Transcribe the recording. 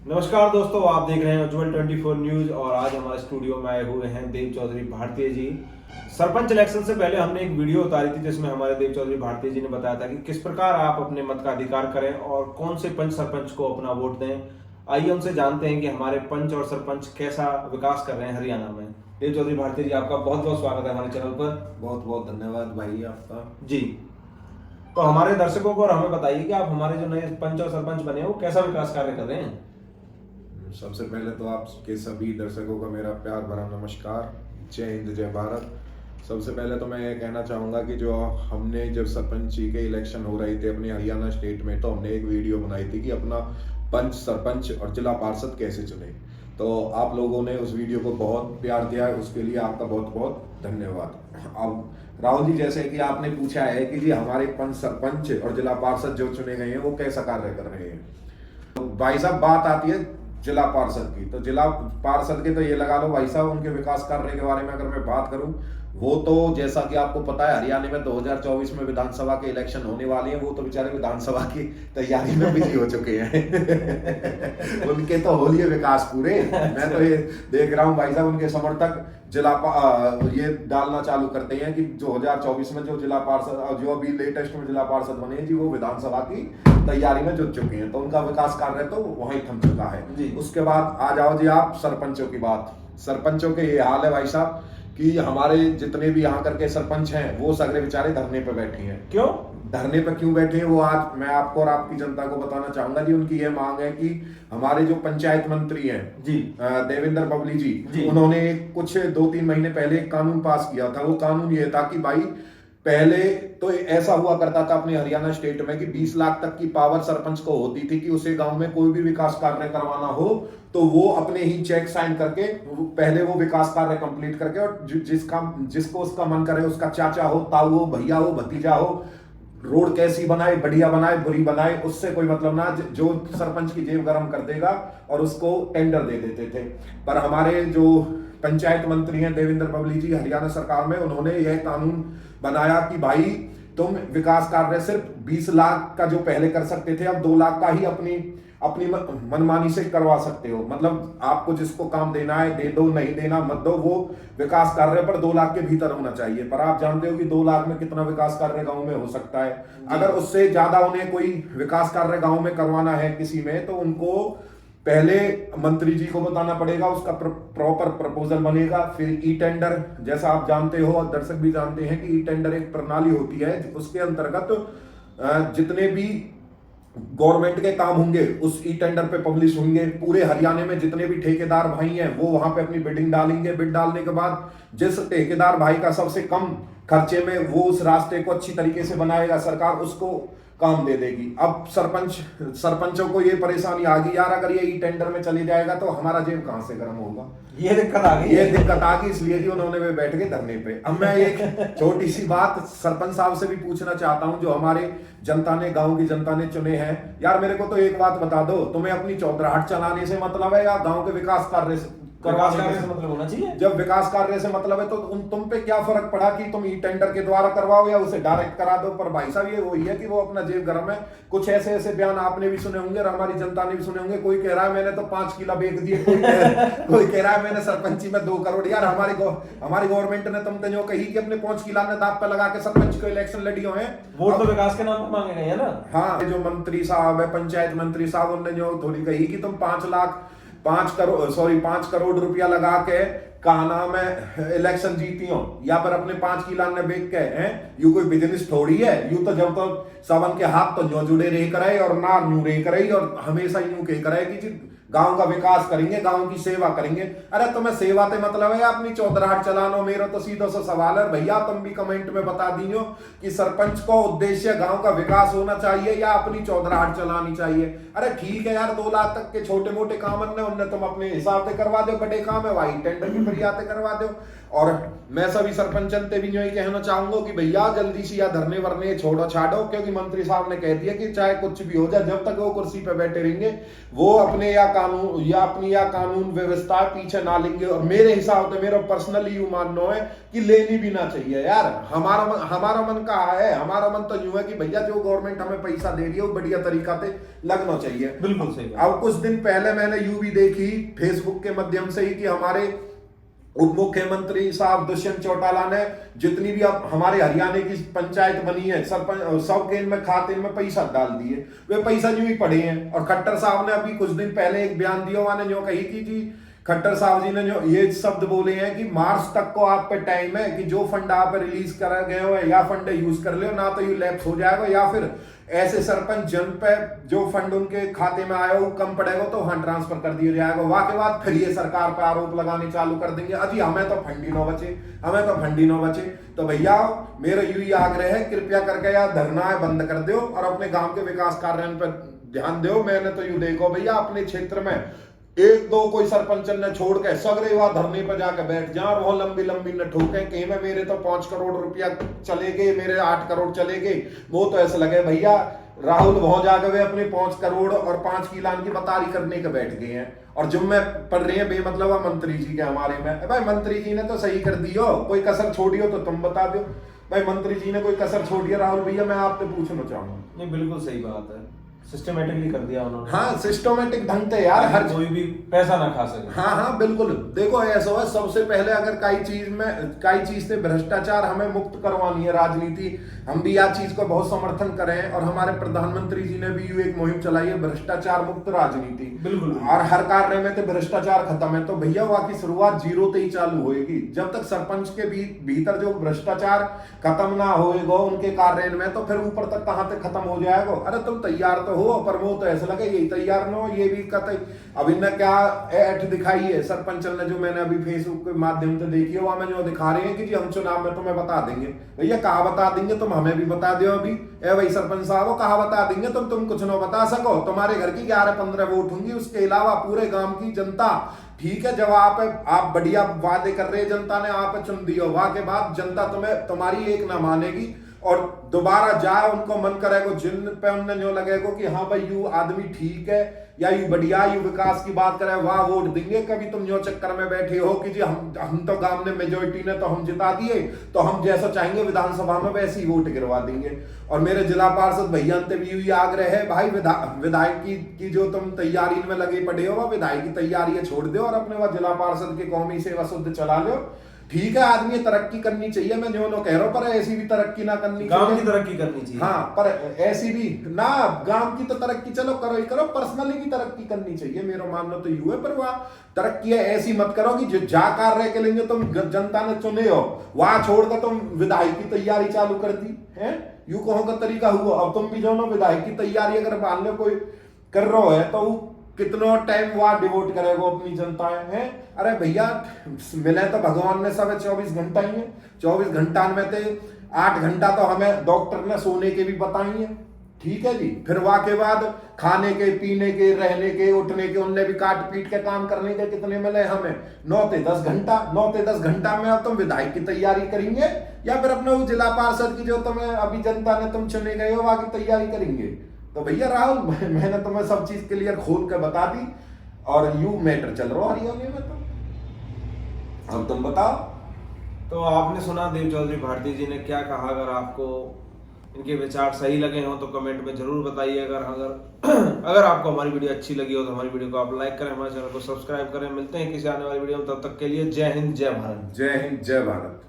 नमस्कार दोस्तों, आप देख रहे हैं उज्जवल 24 न्यूज और आज हमारे स्टूडियो में आए हुए हैं देव चौधरी भारतीय जी। सरपंच इलेक्शन से पहले हमने एक वीडियो उतारी थी जिसमें हमारे देव चौधरी भारतीय जी ने बताया था कि किस प्रकार आप अपने मत का अधिकार करें और कौन से पंच सरपंच को अपना वोट दें। आइए उनसे जानते हैं कि हमारे पंच और सरपंच कैसा विकास कर रहे हैं हरियाणा में। देव चौधरी भारतीय जी, आपका बहुत बहुत स्वागत है हमारे चैनल पर। बहुत बहुत धन्यवाद भाई आपका जी, तो हमारे दर्शकों को और हमें बताइए कि आप हमारे जो नए पंच और सरपंच बने हैं वो कैसा विकास कार्य कर रहे हैं। सबसे पहले तो आपके सभी दर्शकों का मेरा प्यार भरा नमस्कार। जय हिंद जय भारत। सबसे पहले तो मैं ये कहना चाहूँगा कि जो हमने जब सरपंची के इलेक्शन हो रहे थे अपने हरियाणा स्टेट में, तो हमने एक वीडियो बनाई थी कि अपना पंच सरपंच और जिला पार्षद कैसे चुने। तो आप लोगों ने उस वीडियो को बहुत प्यार दिया है, उसके लिए आपका बहुत बहुत धन्यवाद। अब राहुल जी, जैसे कि आपने पूछा है कि जी हमारे पंच सरपंच और जिला पार्षद जो चुने गए हैं वो कैसा कार्य कर रहे हैं, तो भाई साहब बात आती है जिला पार्षद की। तो जिला पार्षद के तो ये लगा लो भाई साहब, उनके विकास कार्य के बारे में अगर मैं बात करूं, वो तो जैसा कि आपको पता है हरियाणा में 2024 में विधानसभा के इलेक्शन होने वाले हैं। वो तो बेचारे विधानसभा की तैयारी में बिजी हो चुके हैं उनके तो हो लिए विकास पूरे। मैं तो ये देख रहा हूँ भाई साहब, उनके समर्थक ये डालना चालू करते हैं कि 2024 में जो जिला पार्षद, जो अभी लेटेस्ट में जिला पार्षद बने हैं जी, वो विधानसभा की तैयारी में जुट चुके हैं। तो उनका विकास कार्य तो वहीं थम चुका है जी। उसके बाद आ जाओ जी आप सरपंचों की बात। सरपंचों के ये हाल है भाई साहब कि हमारे जितने भी यहाँ करके सरपंच हैं वो सगरे बेचारे धरने पे बैठे हैं। क्यों धरने पे क्यों बैठे हैं वो आज मैं आपको और आपकी जनता को बताना चाहूंगा जी। उनकी ये मांग है कि हमारे जो पंचायत मंत्री हैं जी, देवेंद्र बबली जी, उन्होंने कुछ 2-3 महीने पहले एक कानून पास किया था। वो कानून ये था कि भाई पहले तो ऐसा हुआ करता था अपने हरियाणा स्टेट में कि 20 लाख तक की पावर सरपंच को होती थी कि उसे गांव में कोई भी विकास कार्य करवाना हो तो वो अपने ही चेक साइन करके पहले वो विकास कार्य कंप्लीट करके, और जिसको उसका मन करे, उसका चाचा हो, ताऊ हो, भैया हो, भतीजा हो, रोड कैसी बनाए, बढ़िया बनाए बुरी बनाए, उससे कोई मतलब ना, जो सरपंच की जेब गर्म कर देगा और उसको टेंडर दे देते थे। पर हमारे जो पंचायत मंत्री हैं देवेंद्र बबली जी हरियाणा सरकार में, उन्होंने यह कानून बनाया कि भाई तुम विकास कार्य सिर्फ 20 लाख का जो पहले कर सकते थे, अब 2 लाख का ही अपनी अपनी मनमानी से करवा सकते हो। मतलब आपको जिसको काम देना है दे दो, नहीं देना मत दो, वो विकास कार्य पर 2 लाख के भीतर होना चाहिए। पर आप जानते हो कि 2 लाख में कितना विकास कार्य गांव में हो सकता है। अगर उससे ज्यादा उन्हें कोई विकास कार्य गांव में करवाना है किसी में, तो उनको पहले मंत्री जी को बताना पड़ेगा, उसका प्रॉपर प्रपोजल बनेगा, फिर ई टेंडर, जैसा आप जानते हो और दर्शक भी जानते हैं कि ई टेंडर एक प्रणाली होती है, उसके अंतर्गत जितने भी गवर्नमेंट के काम होंगे उस ई टेंडर पे पब्लिश होंगे। पूरे हरियाणा में जितने भी ठेकेदार भाई हैं वो वहां पे अपनी बिडिंग डालेंगे। बिड डालने के बाद जिस ठेकेदार भाई का सबसे कम खर्चे में वो उस रास्ते को अच्छी तरीके से बनाएगा, सरकार उसको काम दे देगी। अब सरपंचों को ये परेशानी आ गई, यार अगर ये ई टेंडर में चले जाएगा तो हमारा जेब कहां से गर्म होगा। ये दिक्कत आ गई, इसलिए जी उन्होंने वे बैठ के धरने पे। अब मैं एक छोटी सी बात सरपंच साहब से भी पूछना चाहता हूं, जो हमारे जनता ने, गांव की जनता ने चुने हैं, यार मेरे को तो एक बात बता दो, तुम्हें अपनी चौधराहट चलाने से मतलब है या गांव के विकास कार्य से मतलब होना चाहिए? जब विकास कार्य से मतलब है तो तुम पे क्या फर्क पड़ा कि तुम ई टेंडर के द्वारा करवाओ या उसे डायरेक्ट करा दो। पर भाई साहब ये वही है कि वो अपना जेब गर्म है। कुछ ऐसे ऐसे बयान आपने भी सुने होंगे और हमारी जनता ने भी सुने होंगे। कोई कह रहा है मैंने तो 5 किला बेच दिए, कोई कह रहा है मैंने सरपंची में 2 करोड़। यार हमारी गवर्नमेंट ने तुमने जो कही कि अपने 5 किला ने दांव पे लगा के सरपंच को इलेक्शन लड़ी हुए हैं, वोट तो विकास के नाम पर मांगे गए हैं ना। हाँ, जो मंत्री साहब है, पंचायत मंत्री साहब, उन्होंने जो थोड़ी कही कि तुम 5 करोड़ रुपया लगा के कहा नाम है इलेक्शन जीती हो, या पर अपने 5 किला ने बेच के हैं। यू कोई बिजनेस थोड़ी है। यू तो जब तो सबन के हाथ तो जो जुड़े रह करे और ना यूं रह करे और हमेशा यूं कह करे कि जी गांव का विकास करेंगे, गांव की सेवा करेंगे। अरे तुम्हें सेवा से मतलब है अपनी चौधराहट चलानो। मेरा तो सीधा सा सवाल है भैया, तुम भी कमेंट में बता दीजिए कि सरपंच को उद्देश्य गांव का विकास होना चाहिए या अपनी चौधराहट चलानी चाहिए। अरे ठीक है यार, 2 लाख तक के छोटे मोटे काम उनने तुम अपने हिसाब से करवा दो, बड़े काम है भाई टेंडर की प्रक्रिया करवा दो। और मैं सभी सरपंचन से भी यही कहना चाहूंगा कि भैया जल्दी से या धरने वरने छोड़ो छाड़ो, क्योंकि मंत्री साहब ने कह दिया कि चाहे कुछ भी हो जाए, जब तक वो कुर्सी पे बैठे रहेंगे वो अपने या कानून या अपनी या कानून व्यवस्था पीछे ना लेंगे। और मेरे हिसाब से मेरा पर्सनली यूं मानना है कि लेनी भी ना चाहिए यार। हमारा मन कहा है, हमारा मन तो यूं है कि भैया जो गवर्नमेंट हमें पैसा दे रही है वो बढ़िया तरीका से लगना चाहिए। बिल्कुल सही। अब कुछ दिन पहले मैंने यूं भी देखी फेसबुक के माध्यम से ही कि हमारे उप मुख्यमंत्री साहब दुष्यंत चौटाला ने जितनी भी अब हमारे हरियाणा की पंचायत बनी है सरपंच सबके इनमें खाते में पैसा डाल दिए, वे पैसा यूं ही पड़े हैं। और खट्टर साहब ने अभी कुछ दिन पहले एक बयान दिया, मैंने जो कही कि जी खट्टर साहब जी ने जो ये शब्द बोले हैं कि मार्च तक को आप पे टाइम है कि जो फंड आप रिलीज कर गए हो या फंड यूज कर ले ना तो ये लैप्स हो जाएगा या फिर ऐसे सरपंच जन पे जो फंड उनके खाते में आया वो कम पड़ेगा तो वहां ट्रांसफर कर दिया जाएगा। वहां के बाद फिर ये सरकार पे आरोप लगाने चालू कर देंगे, अजी हमें तो फंड ही ना बचे, हमें तो फंड ही ना बचे। तो भैया मेरा यही आग्रह है, कृपया करके यार धरना बंद कर दो और अपने गांव के विकास कार्यों पर ध्यान दो। मैंने तो यूं देखो भैया अपने क्षेत्र में एक दो कोई सरपंच ने छोड़ के सगरे वहां धरने पर जाकर बैठ जा और वो लंबी लंबी न ठोके कहीं में मेरे तो 5 करोड़ रुपया चले गए, मेरे 8 करोड़ चले गए। वो तो ऐसा लगे भैया राहुल वहां जाकर वे अपने 5 करोड़ और 5 किलान की बतारी करने के बैठ गए हैं और जुम्मे पड़ रहे हैं बेमतलब मंत्री जी के हमारे में। भाई मंत्री जी ने तो सही कर दियो, कोई कसर छोड़ियो तो तुम बता दो भाई मंत्री जी ने कोई कसर छोड़ी है। राहुल भैया मैं आपसे पूछना चाहूंगा। नहीं बिल्कुल सही बात है, सिस्टमेटिकली कर दिया उन्होंने। हाँ सिस्टमेटिक ढंग से यार, हर कोई भी पैसा ना खा सके। हाँ बिल्कुल। देखो ऐसा है सबसे पहले अगर कई चीज से भ्रष्टाचार हमें मुक्त करवानी है राजनीति, हम भी यह चीज को बहुत समर्थन करें और हमारे प्रधानमंत्री जी ने भी एक मुहिम चलाई है भ्रष्टाचार मुक्त राजनीति। बिल्कुल। और हर कार्य में तो भ्रष्टाचार खत्म है तो भैया वहां की शुरुआत जीरो से ही चालू होगी। जब तक सरपंच के भीतर जो भ्रष्टाचार खत्म ना होएगा उनके कार्य में तो फिर ऊपर तक कहां तक खत्म हो जाएगा। अरे तुम तैयार तो हो पर वो तो ऐसा लगे यही तैयार न हो, ये भी कतई। अब इन्हें क्या ऐठ दिखाई है सरपंच ने जो मैंने अभी फेसबुक के माध्यम से देखी है वहां में जो दिखा रहे हैं कि जी हम चुनाव में तुम्हें बता देंगे। भैया कहा बता देंगे, तुम हमें भी बता दो अभी। ए भाई सरपंच साहब कहा बता देंगे तुम कुछ ना बता सको। तुम्हारे घर की 11-15 वोट होंगी, उसके अलावा पूरे गांव की जनता ठीक है। जब आप बढ़िया वादे कर रहे जनता ने आप चुन दियो, वहां के बाद जनता तुम्हारी एक ना मानेगी और दोबारा जाए उनको मन करेगा जिन पे उन्हें जो लगेगा कि हाँ भाई यू आदमी ठीक है या यू बढ़िया यू विकास की बात करे वहां वोट देंगे। कभी तुम जो चक्कर में बैठे हो कि जी हम तो गांव ने मेजोरिटी ने तो हम जिता दिए तो हम जैसा चाहेंगे विधानसभा में वैसे ही वोट गिरवा देंगे। और मेरे जिला पार्षद भैया भी आग्रह है भाई विधायक की जो तुम तैयारी में लगे पड़े हो वह विधायक की तैयारी छोड़ दो और अपने वह जिला पार्षद के कौमी सेवा शुद्ध चला लो। ठीक है आदमी तरक्की करनी चाहिए, मैं जो कह रहा हूं, पर ऐसी भी तरक्की ना करनी चाहिए, गांव की तरक्की करनी चाहिए। हाँ पर ऐसी भी ना, गांव की तो तरक्की चलो करो ही करो, पर्सनली भी तरक्की करनी चाहिए। मेरा मानना तो यू है, पर वह तरक्की ऐसी मत करो कि जो जा कार्य के लिए तुम जनता ने चुने हो वहां छोड़कर तुम विधायक की तैयारी चालू कर दी है। यू कहो का तरीका हुआ। अब तुम भी जो ना विधायक की तैयारी अगर मान लो कोई कर रहा है तो कितना टाइम वहां डिवोट करेगा अपनी जनता है। अरे भैया मिले तो भगवान ने सब 24 घंटा ही है, 24 घंटा में से 8 घंटा तो हमें डॉक्टर ने सोने के भी बताई है। ठीक है जी, फिर वहां के बाद खाने के पीने के रहने के उठने के उनने भी काट पीट के काम करने के कितने मिले हमें 9 से 10 घंटा। 9 से 10 घंटा में अब तुम विधायक की तैयारी करेंगे या फिर अपने जिला पार्षद की जो तुम्हें अभी जनता ने तुम चुने गए हो वहां की तैयारी करेंगे। तो भैया राहुल मैंने तुम्हें सब चीज क्लियर खोल के बता दी और यू मैटर चल रहा हरियाणा में। तो अब तुम बताओ। तो आपने सुना देव चौधरी भारती जी ने क्या कहा। अगर आपको इनके विचार सही लगे हो तो कमेंट में जरूर बताइए। अगर आपको हमारी वीडियो अच्छी लगी हो तो हमारी वीडियो को आप लाइक करें, हमारे चैनल को सब्सक्राइब करें। मिलते हैं किसी आने वाली वीडियो में, तब तक के लिए जय हिंद जय भारत। जय हिंद जय भारत।